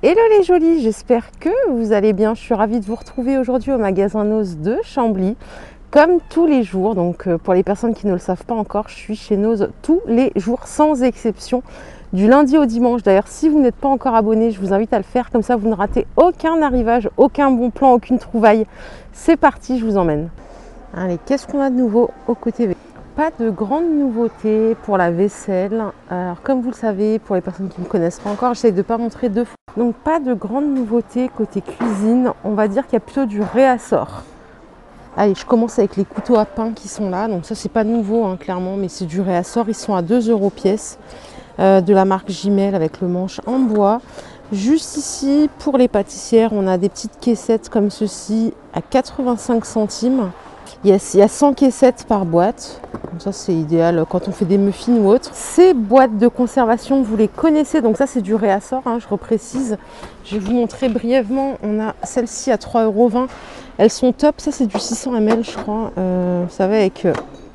Hello les jolies, j'espère que vous allez bien. Je suis ravie de vous retrouver aujourd'hui au magasin Nose de Chambly. Comme tous les jours, donc pour les personnes qui ne le savent pas encore, je suis chez Nose tous les jours sans exception, du lundi au dimanche. D'ailleurs, si vous n'êtes pas encore abonné, je vous invite à le faire, comme ça vous ne ratez aucun arrivage, aucun bon plan, aucune trouvaille. C'est parti, je vous emmène. Allez, qu'est-ce qu'on a de nouveau au côté? Pas de grandes nouveautés pour la vaisselle. Alors comme vous le savez, pour les personnes qui ne me connaissent pas encore, j'essaie de ne pas montrer deux fois. Donc pas de grandes nouveautés côté cuisine. On va dire qu'il y a plutôt du réassort. Allez, je commence avec les couteaux à pain qui sont là. Donc ça c'est pas nouveau hein, clairement, mais c'est du réassort. Ils sont à 2 € pièce de la marque Gimel avec le manche en bois. Juste ici, pour les pâtissières, on a des petites caissettes comme ceci à 85 centimes. Il y a 100 caissettes par boîte, comme ça c'est idéal quand on fait des muffins ou autre. Ces boîtes de conservation, vous les connaissez, donc ça c'est du réassort, hein, je reprécise. Je vais vous montrer brièvement, on a celle-ci à 3,20 €. Elles sont top, ça c'est du 600 ml je crois, vous savez avec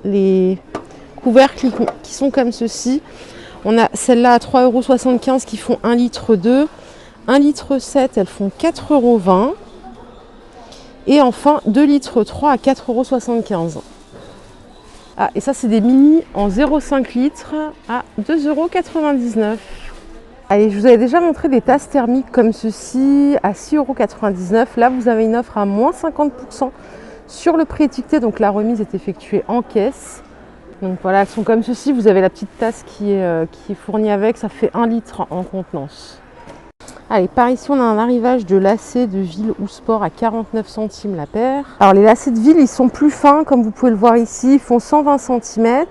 les couvercles qui sont comme ceci. On a celle-là à 3,75 € qui font 1,2 litre. 1,7 litre, elles font 4,20 €. Et enfin 2,3 litres à 4,75 €. Ah, et ça c'est des mini en 0,5 litres à 2,99 €. Allez, je vous avais déjà montré des tasses thermiques comme ceci à 6,99 €. Là vous avez une offre à moins 50% sur le prix étiqueté, donc la remise est effectuée en caisse. Donc voilà, elles sont comme ceci, vous avez la petite tasse qui est fournie avec, ça fait 1 litre en contenance. Allez, par ici, on a un arrivage de lacets de ville ou sport à 49 centimes la paire. Alors, les lacets de ville, ils sont plus fins, comme vous pouvez le voir ici. Ils font 120 cm.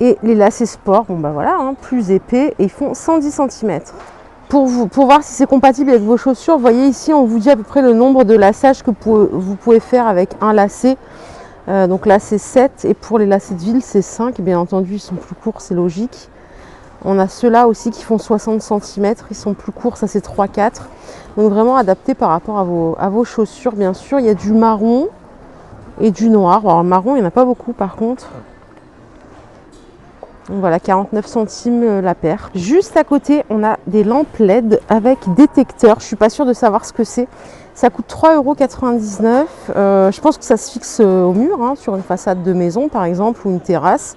Et les lacets sport, bon bah voilà, hein, plus épais, et ils font 110 cm. Pour voir si c'est compatible avec vos chaussures, vous voyez ici, on vous dit à peu près le nombre de lassages que vous pouvez faire avec un lacet. Donc là, c'est 7. Et pour les lacets de ville, c'est 5. Bien entendu, ils sont plus courts, c'est logique. On a ceux-là aussi qui font 60 cm, ils sont plus courts, ça c'est 3-4. Donc vraiment adapté par rapport à vos chaussures, bien sûr. Il y a du marron et du noir. Alors le marron, il n'y en a pas beaucoup par contre. Donc voilà, 49 centimes la paire. Juste à côté, on a des lampes LED avec détecteur. Je ne suis pas sûre de savoir ce que c'est. Ça coûte 3,99 €. Je pense que ça se fixe au mur, hein, sur une façade de maison par exemple, ou une terrasse.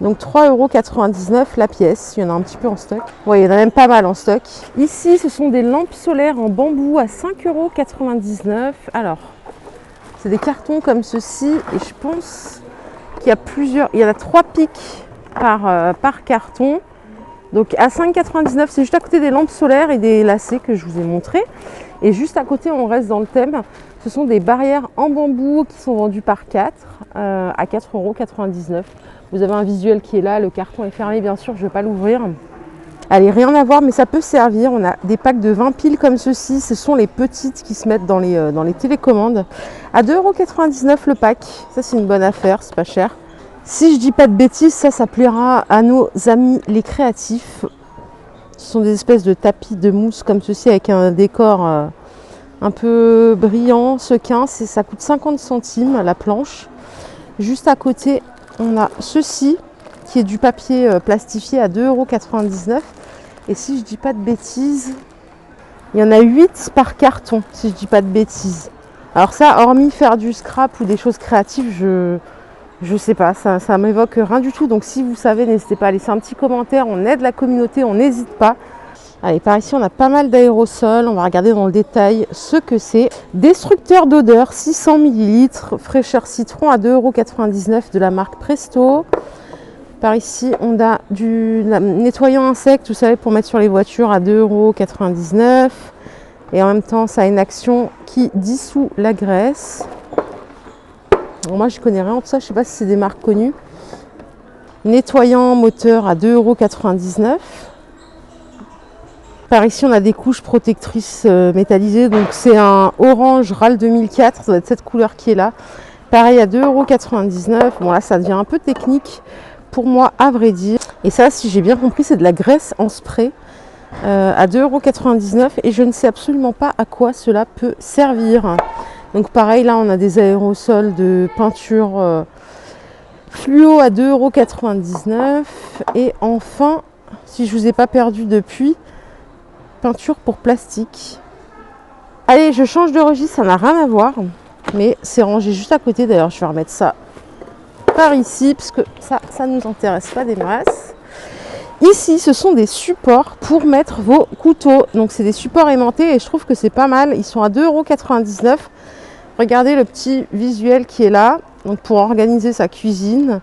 Donc 3,99 € la pièce, il y en a un petit peu en stock. Oui, il y en a même pas mal en stock. Ici, ce sont des lampes solaires en bambou à 5,99 €. Alors, c'est des cartons comme ceci et je pense qu'il y a plusieurs, il y en a 3 pics par carton. Donc à 5,99 €, c'est juste à côté des lampes solaires et des lacets que je vous ai montré. Et juste à côté, on reste dans le thème. Ce sont des barrières en bambou qui sont vendues par 4 à 4,99 €. Vous avez un visuel qui est là, le carton est fermé bien sûr, je ne vais pas l'ouvrir. Allez, rien à voir, mais ça peut servir. On a des packs de 20 piles comme ceci. Ce sont les petites qui se mettent dans les télécommandes. À 2,99 € le pack. Ça, c'est une bonne affaire, c'est pas cher. Si je dis pas de bêtises, ça plaira à nos amis les créatifs. Ce sont des espèces de tapis de mousse comme ceci avec un décor un peu brillant, sequin. Ça coûte 50 centimes la planche. Juste à côté, on a ceci qui est du papier plastifié à 2,99 €. Et si je dis pas de bêtises, il y en a 8 par carton, si je dis pas de bêtises. Alors ça, hormis faire du scrap ou des choses créatives, je sais pas, ça m'évoque rien du tout. Donc si vous savez, n'hésitez pas à laisser un petit commentaire. On aide la communauté, on n'hésite pas. Allez, par ici, on a pas mal d'aérosols. On va regarder dans le détail ce que c'est. Destructeur d'odeur, 600 ml, fraîcheur citron à 2,99 € de la marque Presto. Par ici, on a du nettoyant insectes, vous savez, pour mettre sur les voitures à 2,99 €. Et en même temps, ça a une action qui dissout la graisse. Bon, moi, je connais rien de ça. Je ne sais pas si c'est des marques connues. Nettoyant moteur à 2,99 €. Par ici, on a des couches protectrices métallisées. Donc, c'est un orange RAL 2004. Ça doit être cette couleur qui est là. Pareil, à 2,99 €. Bon, là, ça devient un peu technique pour moi, à vrai dire. Et ça, si j'ai bien compris, c'est de la graisse en spray à 2,99 € et je ne sais absolument pas à quoi cela peut servir. Donc pareil, là on a des aérosols de peinture fluo à 2,99 € et enfin, si je ne vous ai pas perdu depuis, peinture pour plastique. Allez, je change de registre, ça n'a rien à voir. Mais c'est rangé juste à côté. D'ailleurs, je vais remettre ça par ici, parce que ça ne nous intéresse pas des masses. Ici, ce sont des supports pour mettre vos couteaux. Donc, c'est des supports aimantés et je trouve que c'est pas mal. Ils sont à 2,99 €. Regardez le petit visuel qui est là. Donc, pour organiser sa cuisine,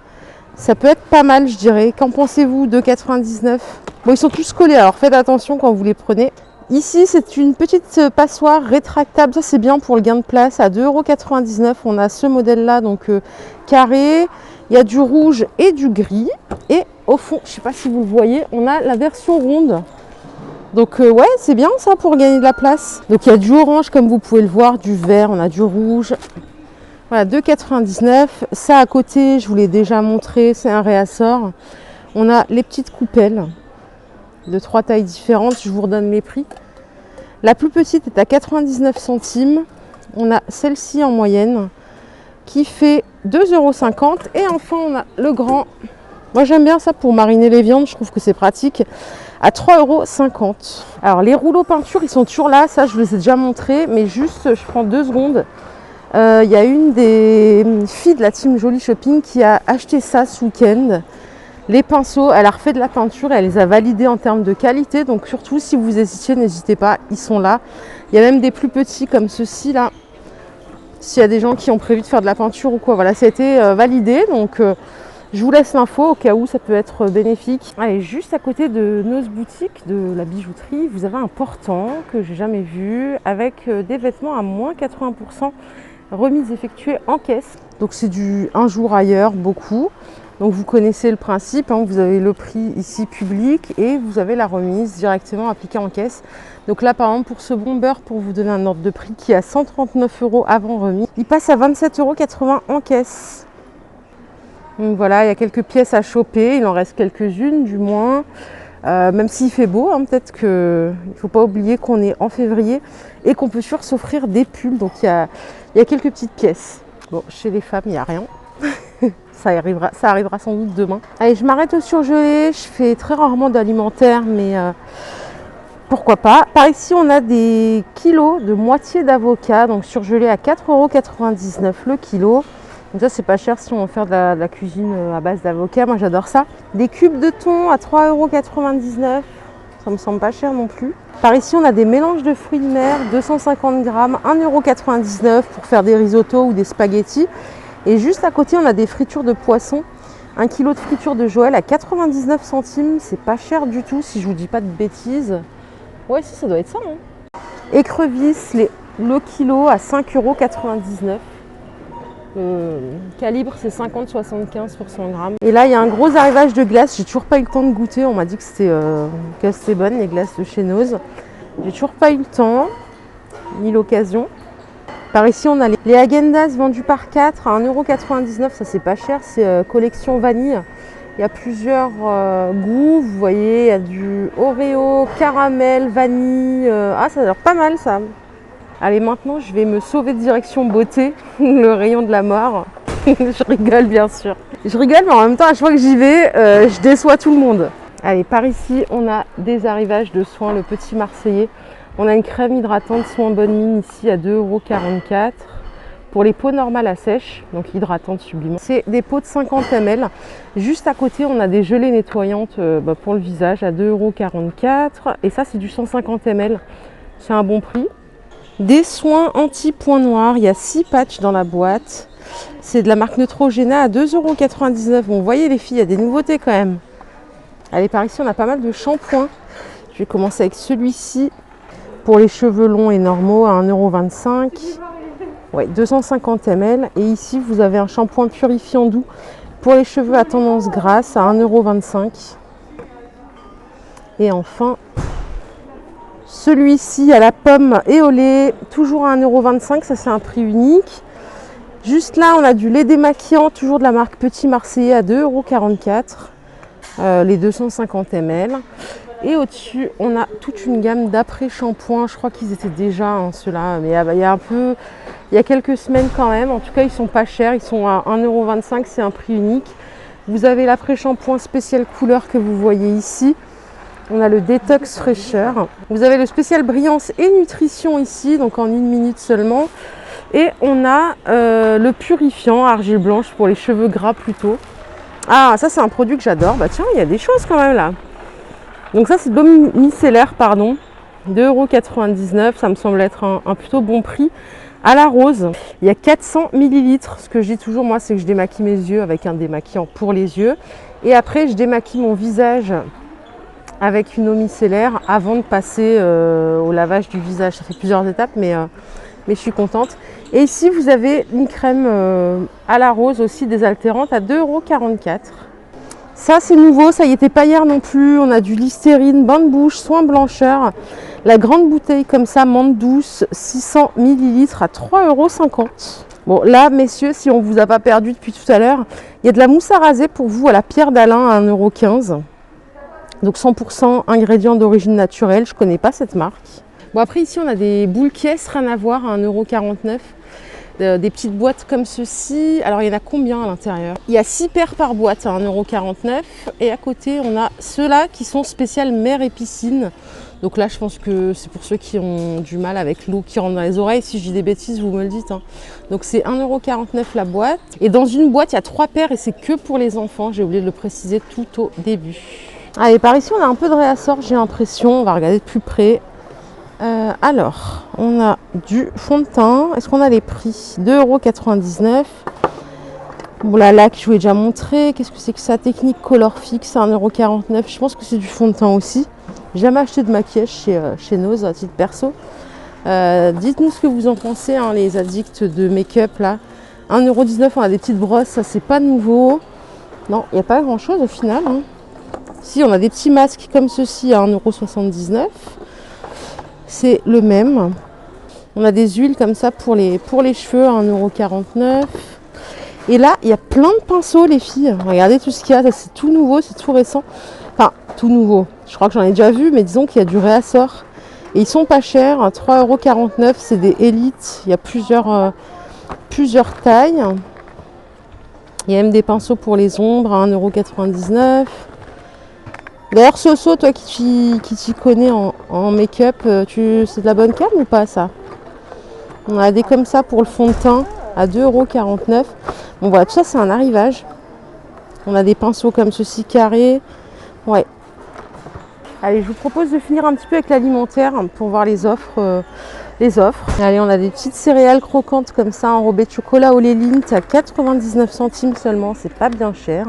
ça peut être pas mal, je dirais. Qu'en pensez-vous? 2,99 €. Bon, ils sont tous collés, alors faites attention quand vous les prenez. Ici, c'est une petite passoire rétractable. Ça, c'est bien pour le gain de place. À 2,99 €, on a ce modèle-là, donc carré. Il y a du rouge et du gris. Et au fond, je ne sais pas si vous le voyez, on a la version ronde. Donc ouais, c'est bien ça pour gagner de la place. Donc il y a du orange, comme vous pouvez le voir, du vert, on a du rouge. Voilà, 2,99 €. Ça à côté, je vous l'ai déjà montré, c'est un réassort. On a les petites coupelles de 3 tailles différentes, je vous redonne les prix. La plus petite est à 99 centimes. On a celle-ci en moyenne qui fait 2,50 € et enfin on a le grand. Moi j'aime bien ça pour mariner les viandes, je trouve que c'est pratique, à 3,50 €. Alors les rouleaux peinture, ils sont toujours là, ça je vous les ai déjà montré, mais juste je prends 2 secondes. Il y a une des filles de la team Joli Shopping qui a acheté ça ce week-end. Les pinceaux, elle a refait de la peinture et elle les a validés en termes de qualité. Donc surtout si vous hésitiez, n'hésitez pas, ils sont là. Il y a même des plus petits comme ceux-ci là. S'il y a des gens qui ont prévu de faire de la peinture ou quoi, voilà, ça a été validé. Donc je vous laisse l'info au cas où ça peut être bénéfique. Allez, juste à côté de nos boutiques de la bijouterie, vous avez un portant que j'ai jamais vu avec des vêtements à moins 80%, remise effectuée en caisse. Donc c'est du un jour ailleurs, beaucoup. Donc vous connaissez le principe, hein, vous avez le prix ici public et vous avez la remise directement appliquée en caisse. Donc là par exemple pour ce bomber, pour vous donner un ordre de prix qui est à 139 € avant remise, il passe à 27,80 € en caisse. Donc voilà, il y a quelques pièces à choper, il en reste quelques-unes du moins. Même s'il fait beau, hein, peut-être qu'il ne faut pas oublier qu'on est en février et qu'on peut toujours s'offrir des pulls. Donc il y a quelques petites pièces. Bon, chez les femmes, il n'y a rien. Ça arrivera sans doute demain. Allez, je m'arrête au surgelé. Je fais très rarement d'alimentaire, mais pourquoi pas. Par ici, on a des kilos de moitié d'avocat, donc surgelé à 4,99 € le kilo. Donc ça, c'est pas cher si on veut faire de la cuisine à base d'avocat. Moi, j'adore ça. Des cubes de thon à 3,99 €. Ça me semble pas cher non plus. Par ici, on a des mélanges de fruits de mer, 250 grammes, 1,99 € pour faire des risottos ou des spaghettis. Et juste à côté, on a des fritures de poisson. 1 kg de friture de Joël à 99 centimes. C'est pas cher du tout si je vous dis pas de bêtises. Ouais, si, ça doit être ça. Hein. Écrevisses, le kilo à 5,99 €. Le calibre, c'est 50-75 pour 100 grammes. Et là, il y a un gros arrivage de glace. J'ai toujours pas eu le temps de goûter. On m'a dit que c'était bonne, les glaces de chez Noz. J'ai toujours pas eu le temps, ni l'occasion. Par ici, on a les Häagen-Dazs vendus par 4 à 1,99 €. Ça, c'est pas cher. C'est collection vanille. Il y a plusieurs goûts. Vous voyez, il y a du Oreo, caramel, vanille. Ah, ça a l'air pas mal, ça. Allez, maintenant, je vais me sauver de direction beauté, le rayon de la mort. Je rigole, bien sûr. Je rigole, mais en même temps, à chaque fois que j'y vais, je déçois tout le monde. Allez, par ici, on a des arrivages de soins, le petit Marseillais. On a une crème hydratante soin bonne mine ici à 2,44 € pour les peaux normales à sèche, donc hydratante sublimante. C'est des pots de 50 ml. Juste à côté, on a des gelées nettoyantes pour le visage à 2,44 € et ça, c'est du 150 ml. C'est un bon prix. Des soins anti-points noirs, il y a 6 patchs dans la boîte. C'est de la marque Neutrogena à 2,99 €. Bon, vous voyez les filles, il y a des nouveautés quand même. Allez, par ici, on a pas mal de shampoings. Je vais commencer avec celui-ci. Pour les cheveux longs et normaux à 1,25 €. Ouais, 250 ml. Et ici, vous avez un shampoing purifiant doux pour les cheveux à tendance grasse à 1,25 €. Et enfin, celui-ci à la pomme et au lait, toujours à 1,25 €. Ça, c'est un prix unique. Juste là, on a du lait démaquillant, toujours de la marque Petit Marseillais à 2,44 €. Les 250 ml. Et au-dessus, on a toute une gamme d'après-shampoings. Je crois qu'ils étaient déjà ceux-là, mais il y a quelques semaines quand même. En tout cas, ils sont pas chers. Ils sont à 1,25 €. C'est un prix unique. Vous avez l'après-shampoing spécial couleur que vous voyez ici. On a le détox fraîcheur. Vous avez le spécial brillance et nutrition ici, donc en 1 minute seulement. Et on a le purifiant argile blanche pour les cheveux gras plutôt. Ah, ça c'est un produit que j'adore. Bah tiens, il y a des choses quand même là. Donc ça c'est de l'eau micellaire, pardon. 2,99 €. Ça me semble être un plutôt bon prix. À la rose, il y a 400 ml. Ce que je dis toujours, moi, c'est que je démaquille mes yeux avec un démaquillant pour les yeux. Et après, je démaquille mon visage avec une eau micellaire avant de passer au lavage du visage. Ça fait plusieurs étapes, mais je suis contente. Et ici, vous avez une crème à la rose aussi désaltérante à 2,44 €. Ça, c'est nouveau. Ça y était pas hier non plus. On a du Listerine, bain de bouche, soin blancheur. La grande bouteille comme ça, menthe douce, 600 ml à 3,50 €. Bon, là, messieurs, si on ne vous a pas perdu depuis tout à l'heure, il y a de la mousse à raser pour vous à la pierre d'Alain à 1,15 €. Donc 100% ingrédients d'origine naturelle. Je ne connais pas cette marque. Bon, après, ici, on a des boules caisses, rien à voir, à 1,49 €. Des petites boîtes comme ceci. Alors, il y en a combien à l'intérieur? Il y a 6 paires par boîte à 1,49 €. Et à côté, on a ceux-là qui sont spéciales mer et piscine. Donc là, je pense que c'est pour ceux qui ont du mal avec l'eau qui rentre dans les oreilles. Si je dis des bêtises, vous me le dites. Donc c'est 1,49 € la boîte. Et dans une boîte, il y a 3 paires et c'est que pour les enfants. J'ai oublié de le préciser tout au début. Allez, par ici, on a un peu de réassort, j'ai l'impression. On va regarder de plus près. Alors, on a du fond de teint. Est-ce qu'on a les prix? 2,99 €. Bon, la laque, je vous ai déjà montré. Qu'est-ce que c'est que ça? Technique Color Fix à 1,49 €. Je pense que c'est du fond de teint aussi. J'ai jamais acheté de maquillage chez Nose à titre perso. Dites-nous ce que vous en pensez, hein, les addicts de make-up là. 1,19 €, on a des petites brosses, ça c'est pas nouveau. Non, il n'y a pas grand chose au final. Hein. Si, on a des petits masques comme ceci à 1,79 €. C'est le même. On a des huiles comme ça pour les cheveux à 1,49 €. Et là, il y a plein de pinceaux, les filles. Regardez tout ce qu'il y a, ça c'est tout nouveau, c'est tout récent. Enfin, tout nouveau. Je crois que j'en ai déjà vu, mais disons qu'il y a du réassort. Et ils sont pas chers, 3,49 €. C'est des élites. Il y a plusieurs tailles. Il y a même des pinceaux pour les ombres à 1,99 €. D'ailleurs, Soso, toi qui t'y connais en make-up, c'est de la bonne cam ou pas ça? On a des comme ça pour le fond de teint à 2,49 €. Bon voilà, tout ça c'est un arrivage. On a des pinceaux comme ceci carrés. Ouais. Allez, je vous propose de finir un petit peu avec l'alimentaire pour voir les offres. Allez, on a des petites céréales croquantes comme ça, enrobées de chocolat au lait Lindt à 99 centimes seulement, c'est pas bien cher.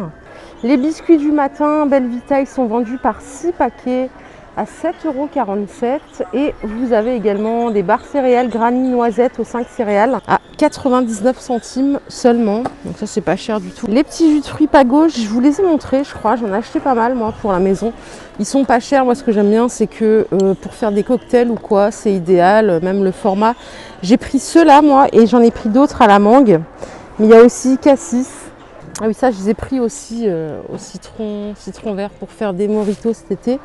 Les biscuits du matin, Belvita, ils sont vendus par 6 paquets à 7,47 € et vous avez également des barres céréales Granny Noisette aux 5 céréales à 99 centimes seulement, donc ça c'est pas cher du tout. Les petits jus de fruits pas gauche, je vous les ai montrés, je crois, j'en ai acheté pas mal moi pour la maison. Ils sont pas chers, moi ce que j'aime bien c'est que pour faire des cocktails ou quoi, c'est idéal, même le format. J'ai pris ceux-là moi et j'en ai pris d'autres à la mangue, mais il y a aussi cassis. Ah oui, ça je les ai pris aussi au citron vert pour faire des mojitos cet été.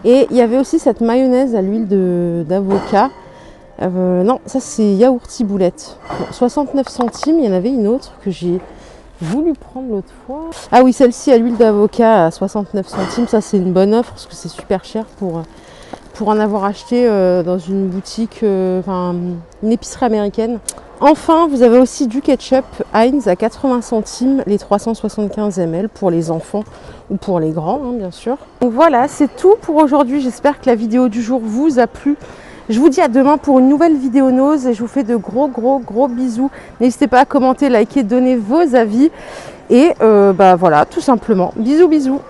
Et il y avait aussi cette mayonnaise à l'huile d'avocat. Non, ça c'est yaourt ciboulette. Bon, 69 centimes, il y en avait une autre que j'ai voulu prendre l'autre fois. Ah oui, celle-ci à l'huile d'avocat à 69 centimes. Ça c'est une bonne offre parce que c'est super cher pour en avoir acheté dans une boutique, une épicerie américaine. Enfin, vous avez aussi du ketchup Heinz à 80 centimes, les 375 ml pour les enfants ou pour les grands, hein, bien sûr. Donc voilà, c'est tout pour aujourd'hui. J'espère que la vidéo du jour vous a plu. Je vous dis à demain pour une nouvelle vidéo Nose et je vous fais de gros bisous. N'hésitez pas à commenter, liker, donner vos avis. Et voilà, tout simplement. Bisous.